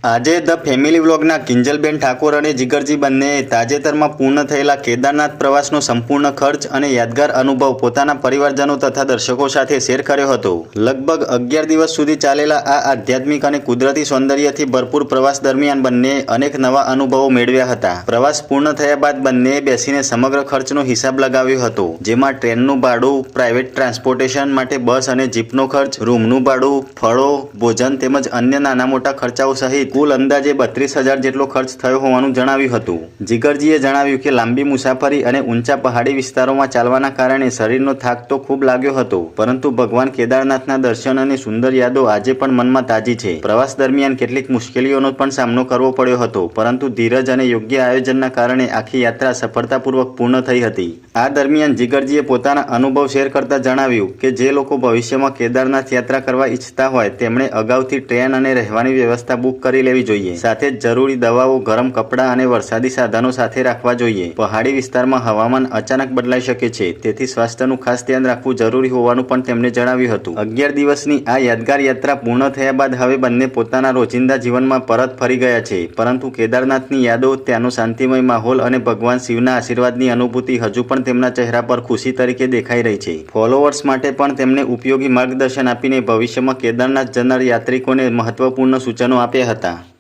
આજે the family વ્લોગના Kinjalben Thakor અને જીગરજી બંનેએ તાજેતરમાં પૂર્ણ થયેલા કેદારનાથ પ્રવાસનો સંપૂર્ણ ખર્ચ અને યાદગાર અનુભવ પોતાના પરિવારજનો તથા દર્શકો સાથે શેર કર્યો હતો। લગભગ 11 દિવસ સુધી ચાલેલા આ આધ્યાત્મિક અને કુદરતી સૌંદર્યથી ભરપૂર પ્રવાસ દરમિયાન બંનેએ અનેક નવા અનુભવો મેળવ્યા હતા। પ્રવાસ પૂર્ણ થયા બાદ બંનેએ બેસીને સમગ્ર ખર્ચનો હિસાબ લગાવ્યો હતો, જેમાં ટ્રેનનું ભાડું, પ્રાઇવેટ ટ્રાન્સપોર્ટેશન માટે બસ અને જીપનો ખર્ચ, રૂમનું ભાડું, ફળો, ભોજન તેમજ અન્ય નાના મોટા ખર્ચાઓ સહિત કુલ અંદાજે 32,000 જેટલો ખર્ચ થયો હોવાનું જણાવ્યું હતું। જીગરજીએ જણાવ્યું કે લાંબી મુસાફરી અને ઊંચા પહાડી વિસ્તારોમાં ચાલવાના કારણે શરીરનો થાક તો ખૂબ લાગ્યો હતો, પરંતુ ભગવાન કેદારનાથના દર્શન અને સુંદર યાદો આજે પણ મનમાં તાજી છે। પ્રવાસ દરમિયાન કેટલીક મુશ્કેલીઓનો પણ સામનો કરવો પડ્યો હતો, પરંતુ ધીરજ અને યોગ્ય આયોજનના કારણે આખી યાત્રા સફળતાપૂર્વક પૂર્ણ થઈ હતી। આ દરમિયાન જીગરજીએ પોતાના અનુભવ શેર કરતા જણાવ્યું કે જે લોકો ભવિષ્યમાં કેદારનાથ યાત્રા કરવા ઈચ્છતા હોય તેમણે અગાઉથી ટ્રેન અને રહેવાની વ્યવસ્થા બુક કરી લેવી જોઈએ। સાથે જ જરૂરી દવાઓ, ગરમ કપડાં અને વરસાદી સાધનો સાથે રાખવા જોઈએ। પહાડી વિસ્તારમાં હવામાન અચાનક બદલાઈ શકે છે, તેથી સ્વાસ્થ્યનું ખાસ ધ્યાન રાખવું જરૂરી હોવાનું પણ તેમણે જણાવ્યું હતું। 11 દિવસની આ યાદગાર યાત્રા પૂર્ણ થયા બાદ હવે બંને પોતાના રોજિંદા જીવનમાં પરત ફરી ગયા છે, પરંતુ કેદારનાથની યાદો, ત્યાંનો શાંતિમય માહોલ અને ભગવાન શિવના આશીર્વાદની અનુભૂતિ હજુ પણ તેમના ચહેરા પર ખુશી તરીકે દેખાઈ રહી છે। ફોલોઅર્સ માટે પણ તેમણે ઉપયોગી માર્ગદર્શન આપીને ભવિષ્યમાં કેદારનાથ જનાર યાત્રિકોને મહત્વપૂર્ણ સૂચનો આપ્યા હતા।